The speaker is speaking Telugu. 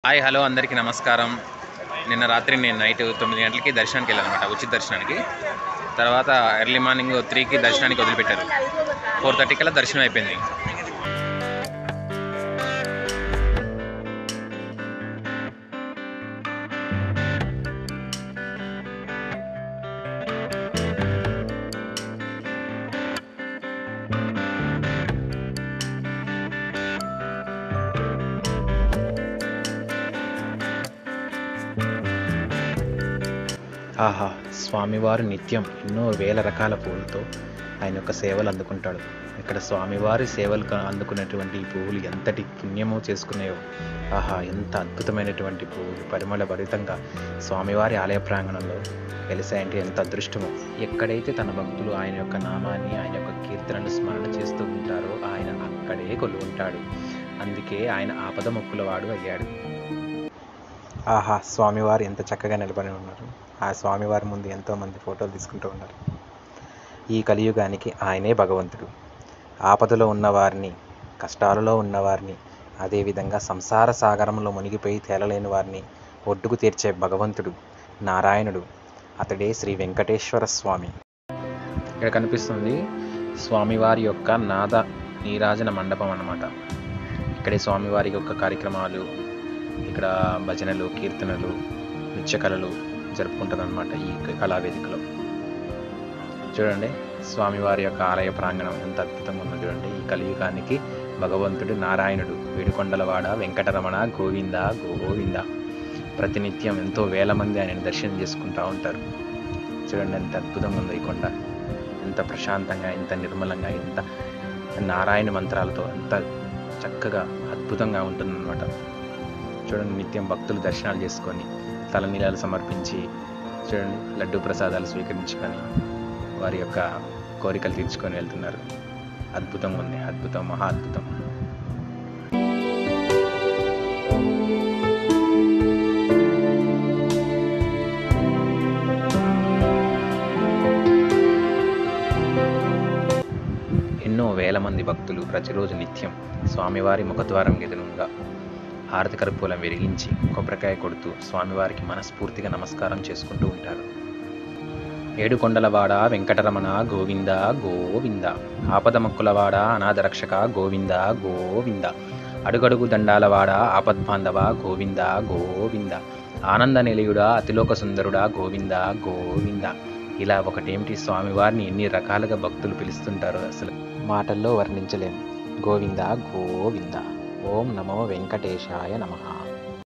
హాయ్ హలో అందరికీ నమస్కారం. నిన్న రాత్రి నేను నైట్ 9 గంటలకి దర్శనానికి వెళ్ళానమాట, ఉచిత దర్శనానికి. తర్వాత ఎర్లీ మార్నింగ్ 3కి దర్శనానికి వదిలిపెట్టారు. 4:30 కల్లా దర్శనం అయిపోయింది. ఆహా! స్వామివారు నిత్యం ఎన్నో వేల రకాల పూలతో ఆయన యొక్క సేవలు అందుకుంటాడు. ఇక్కడ స్వామివారి సేవలు అందుకున్నటువంటి ఈ పువ్వులు ఎంతటి పుణ్యమో చేసుకున్నాయో. ఆహా! ఎంత అద్భుతమైనటువంటి పువ్వులు పరిమళ భరితంగా స్వామివారి ఆలయ ప్రాంగణంలో వెలిసాయంటే ఎంత అదృష్టమో. ఎక్కడైతే తన భక్తులు ఆయన యొక్క నామాన్ని, ఆయన యొక్క కీర్తనలు స్మరణ చేస్తూ ఉంటారో ఆయన అక్కడే కొలువుంటాడు. అందుకే ఆయన ఆపద మొక్కులవాడు అయ్యాడు. ఆహా! స్వామివారు ఎంత చక్కగా నిలబడి ఉన్నారు. ఆ స్వామివారి ముందు ఎంతోమంది ఫోటోలు తీసుకుంటూ ఉన్నారు. ఈ కలియుగానికి ఆయనే భగవంతుడు. ఆపదలో ఉన్నవారిని, కష్టాలలో ఉన్నవారిని, అదేవిధంగా సంసార సాగరంలో మునిగిపోయి తేలలేని వారిని ఒడ్డుకు తీర్చే భగవంతుడు నారాయణుడు. అతడే శ్రీ వెంకటేశ్వర స్వామి. ఇక్కడ కనిపిస్తుంది స్వామివారి యొక్క నాద నీరాజన మండపం అన్నమాట. ఇక్కడే స్వామివారి యొక్క కార్యక్రమాలు, ఇక్కడ భజనలు, కీర్తనలు, నృత్యకళలు జరుపుకుంటారనమాట ఈ కళావేదికలో. చూడండి స్వామివారి యొక్క ఆలయ ప్రాంగణం ఎంత అద్భుతంగా ఉందో చూడండి. ఈ కలియుగానికి భగవంతుడు నారాయణుడు, వేడుకొండలవాడ వెంకటరమణ గోవింద గోవింద. ప్రతినిత్యం ఎంతో వేల మంది ఆయనను దర్శనం చేసుకుంటూ ఉంటారు. చూడండి ఎంత అద్భుతంగా ఉందో ఈ కొండ, ఎంత ప్రశాంతంగా, ఎంత నిర్మలంగా, ఎంత నారాయణ మంత్రాలతో ఎంత చక్కగా అద్భుతంగా ఉంటుందన్నమాట. చూడండి నిత్యం భక్తులు దర్శనాలు చేసుకొని తలనీలాలు సమర్పించి, చూడండి లడ్డూ ప్రసాదాలు స్వీకరించుకొని వారి యొక్క కోరికలు తీర్చుకొని వెళ్తున్నారు. అద్భుతంగా ఉంది, అద్భుతం, మహా అద్భుతం. ఎన్నో వేల మంది భక్తులు ప్రతిరోజు నిత్యం స్వామివారి ముఖద్వారం ఎదురుగా హారతి కర్పూరం వెలిగించి కొబ్బరికాయ కొడుతూ స్వామివారికి మనస్ఫూర్తిగా నమస్కారం చేసుకుంటూ ఉంటారు. ఏడుకొండలవాడ వెంకటరమణ గోవింద గోవింద, ఆపద మొక్కులవాడ అనాథరక్షక గోవింద గోవింద, అడుగడుగు దండాలవాడ ఆపద్బాంధవ గోవింద గోవింద, ఆనంద నిలయుడా అతిలోక సుందరుడా గోవింద గోవింద. ఇలా ఒకటేమిటి, స్వామివారిని ఎన్ని రకాలుగా భక్తులు పిలుస్తుంటారో అసలు మాటల్లో వర్ణించలేం. గోవింద గోవింద. ఓం నమో వెంకటేశాయ నమః.